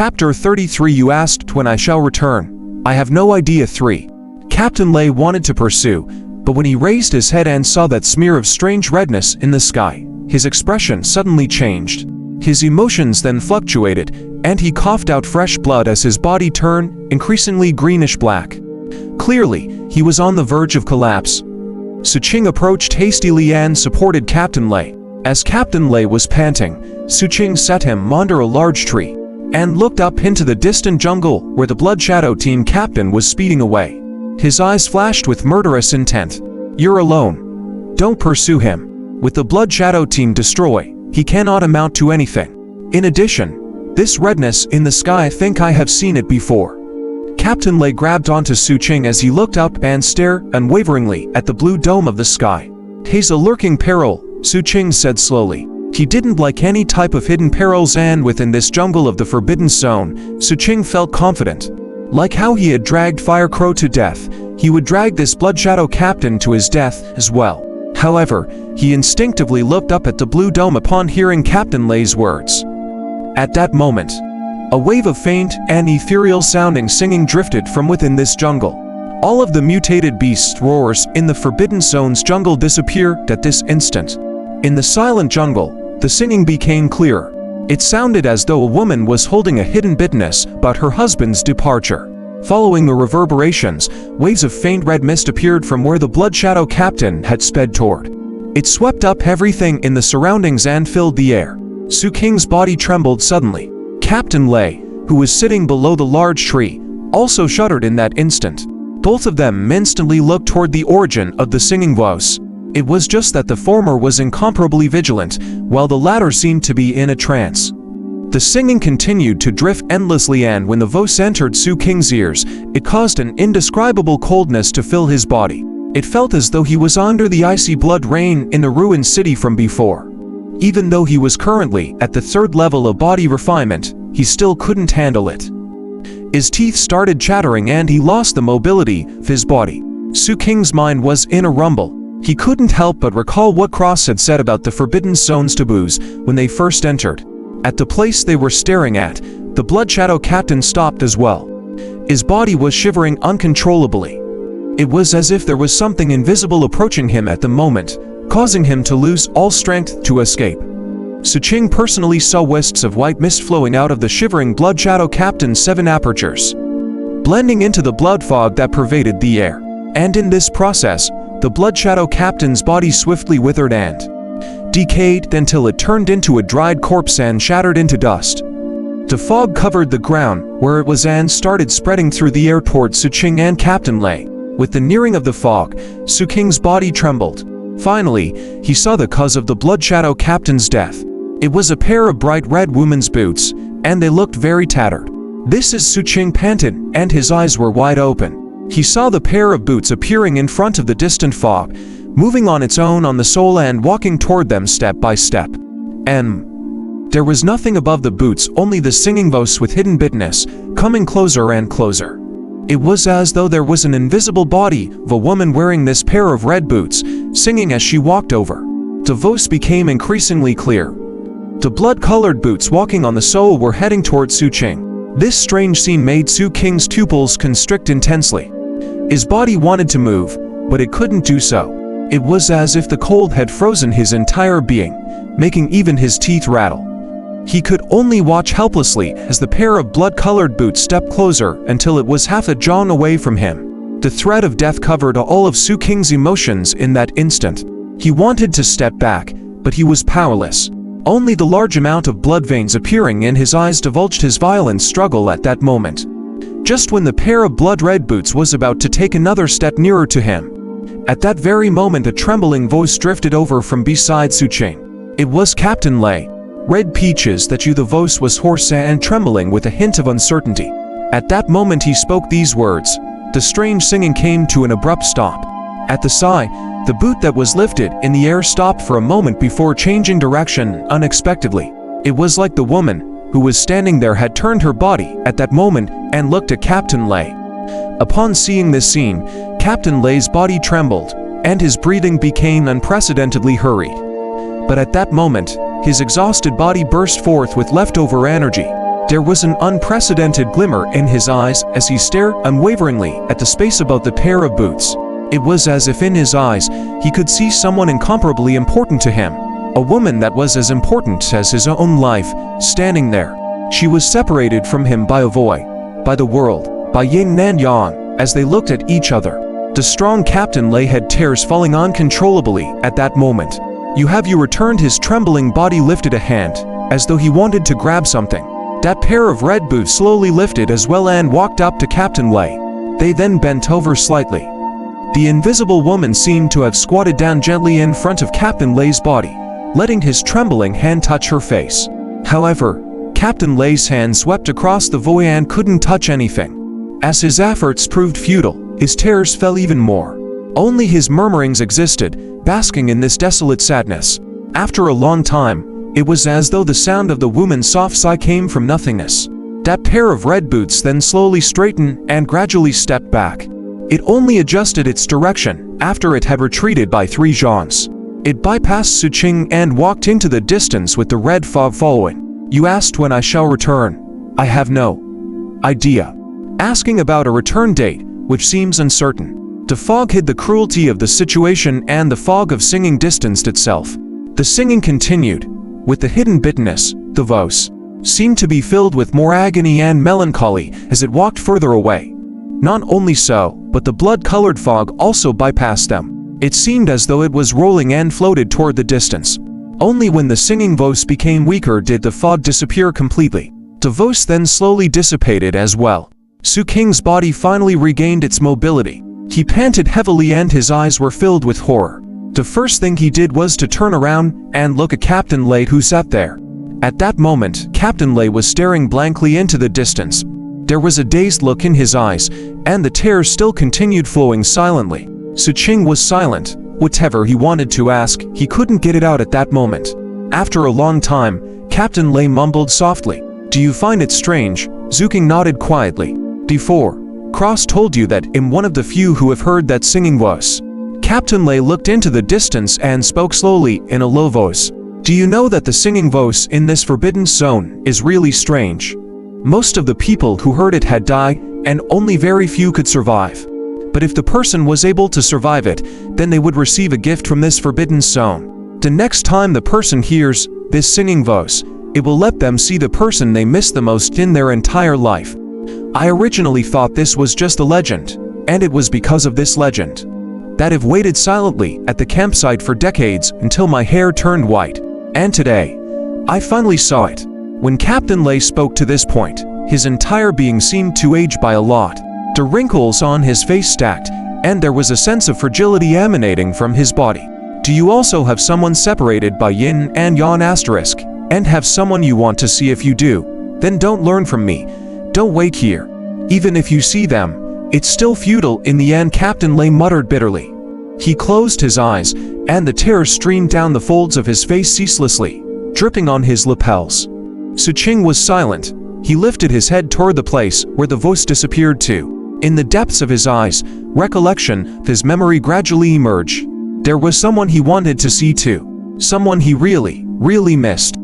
Chapter 33. You asked when I shall return. I have no idea. 3. Captain Lei wanted to pursue, but when he raised his head and saw that smear of strange redness in the sky, his expression suddenly changed. His emotions then fluctuated, and he coughed out fresh blood as his body turned increasingly greenish-black. Clearly, he was on the verge of collapse. Xu Qing approached hastily and supported Captain Lei. As Captain Lei was panting, Xu Qing set him under a large tree and looked up into the distant jungle where the Blood Shadow Team captain was speeding away. His eyes flashed with murderous intent. You're alone. Don't pursue him. With the Blood Shadow Team destroy, he cannot amount to anything. In addition, this redness in the sky, I think I have seen it before. Captain Lei grabbed onto Xu Qing as he looked up and stared unwaveringly at the blue dome of the sky. He's a lurking peril, Xu Qing said slowly. He didn't like any type of hidden perils, and within this jungle of the Forbidden Zone, Xu Qing felt confident. Like how he had dragged Firecrow to death, he would drag this Blood Shadow captain to his death as well. However, he instinctively looked up at the blue dome upon hearing Captain Lei's words. At that moment, a wave of faint and ethereal-sounding singing drifted from within this jungle. All of the mutated beasts' roars in the Forbidden Zone's jungle disappeared at this instant. In the silent jungle, the singing became clearer. It sounded as though a woman was holding a hidden bitterness about her husband's departure. Following the reverberations, waves of faint red mist appeared from where the Blood Shadow captain had sped toward. It swept up everything in the surroundings and filled the air. Xu Qing's body trembled suddenly. Captain Lei, who was sitting below the large tree, also shuddered in that instant. Both of them instantly looked toward the origin of the singing voice. It was just that the former was incomparably vigilant, while the latter seemed to be in a trance. The singing continued to drift endlessly, and when the voice entered Xu Qing's ears, it caused an indescribable coldness to fill his body. It felt as though he was under the icy blood rain in the ruined city from before. Even though he was currently at the 3rd level of body refinement, he still couldn't handle it. His teeth started chattering and he lost the mobility of his body. Xu Qing's mind was in a rumble. He couldn't help but recall what Cross had said about the Forbidden Zone's taboos when they first entered. At the place they were staring at, the Blood Shadow captain stopped as well. His body was shivering uncontrollably. It was as if there was something invisible approaching him at the moment, causing him to lose all strength to escape. Xu Qing personally saw wisps of white mist flowing out of the shivering Blood Shadow captain's 7 apertures, blending into the blood fog that pervaded the air. And in this process, the Blood Shadow captain's body swiftly withered and decayed until it turned into a dried corpse and shattered into dust. The fog covered the ground where it was and started spreading through the air toward Xu Qing and Captain Lei. With the nearing of the fog, Xu Qing's body trembled. Finally, he saw the cause of the Blood Shadow captain's death. It was a pair of bright red women's boots, and they looked very tattered. This is Xu Qing panted, and his eyes were wide open. He saw the pair of boots appearing in front of the distant fog, moving on its own on the soul and walking toward them step by step. There was nothing above the boots, only the singing voice with hidden bitterness, coming closer and closer. It was as though there was an invisible body of a woman wearing this pair of red boots, singing as she walked over. The voice became increasingly clear. The blood-colored boots walking on the soul were heading toward Xu Qing. This strange scene made Xu Qing's pupils constrict intensely. His body wanted to move, but it couldn't do so. It was as if the cold had frozen his entire being, making even his teeth rattle. He could only watch helplessly as the pair of blood-colored boots stepped closer until it was half a jong away from him. The threat of death covered all of Xu Qing's emotions in that instant. He wanted to step back, but he was powerless. Only the large amount of blood veins appearing in his eyes divulged his violent struggle at that moment. Just when the pair of blood-red boots was about to take another step nearer to him, at that very moment a trembling voice drifted over from beside Xu Qing. It was Captain Lei. Red peaches that you. The voice was hoarse and trembling with a hint of uncertainty. At that moment he spoke these words. The strange singing came to an abrupt stop. At the sigh, the boot that was lifted in the air stopped for a moment before changing direction unexpectedly. It was like the woman who was standing there had turned her body at that moment and looked at Captain Lei. Upon seeing this scene, Captain Lei's body trembled, and his breathing became unprecedentedly hurried. But at that moment, his exhausted body burst forth with leftover energy. There was an unprecedented glimmer in his eyes as he stared unwaveringly at the space above the pair of boots. It was as if in his eyes he could see someone incomparably important to him, a woman that was as important as his own life, standing there. She was separated from him by a void, by the world, by yin and yang. As they looked at each other, the strong Captain Lei had tears falling uncontrollably at that moment. You returned. His trembling body lifted a hand, as though he wanted to grab something. That pair of red boots slowly lifted as well and walked up to Captain Lei. They then bent over slightly. The invisible woman seemed to have squatted down gently in front of Captain Lei's body, letting his trembling hand touch her face. However, Captain Lei's hand swept across the void and couldn't touch anything. As his efforts proved futile, his terrors fell even more. Only his murmurings existed, basking in this desolate sadness. After a long time, it was as though the sound of the woman's soft sigh came from nothingness. That pair of red boots then slowly straightened and gradually stepped back. It only adjusted its direction after it had retreated by 3 zhans. It bypassed Xu Qing and walked into the distance with the red fog following. You asked when I shall return. I have no idea. Asking about a return date, which seems uncertain. The fog hid the cruelty of the situation and the fog of singing distanced itself. The singing continued. With the hidden bitterness, the voice seemed to be filled with more agony and melancholy as it walked further away. Not only so, but the blood-colored fog also bypassed them. It seemed as though it was rolling and floated toward the distance. Only when the singing voice became weaker did the fog disappear completely. The voice then slowly dissipated as well. Xu Qing's body finally regained its mobility. He panted heavily and his eyes were filled with horror. The first thing he did was to turn around and look at Captain Lei, who sat there. At that moment, Captain Lei was staring blankly into the distance. There was a dazed look in his eyes, and the tears still continued flowing silently. Xu Qing was silent. Whatever he wanted to ask, he couldn't get it out at that moment. After a long time, Captain Lei mumbled softly, "Do you find it strange?" Xu Qing nodded quietly. "D4. Cross told you that I'm one of the few who have heard that singing voice." Captain Lei looked into the distance and spoke slowly in a low voice. "Do you know that the singing voice in this forbidden zone is really strange? Most of the people who heard it had died, and only very few could survive. But if the person was able to survive it, then they would receive a gift from this forbidden zone. The next time the person hears this singing voice, it will let them see the person they miss the most in their entire life. I originally thought this was just a legend, and it was because of this legend that I've waited silently at the campsite for decades until my hair turned white. And today, I finally saw it." When Captain Lei spoke to this point, his entire being seemed to age by a lot. The wrinkles on his face stacked, and there was a sense of fragility emanating from his body. "Do you also have someone separated by yin and yang asterisk, and have someone you want to see? If you do, then don't learn from me. Don't wait here. Even if you see them, it's still futile in the end," Captain Lei muttered bitterly. He closed his eyes, and the tears streamed down the folds of his face ceaselessly, dripping on his lapels. Xu Qing was silent. He lifted his head toward the place where the voice disappeared to. In the depths of his eyes, recollection of his memory gradually emerged. There was someone he wanted to see too. Someone he really, really missed.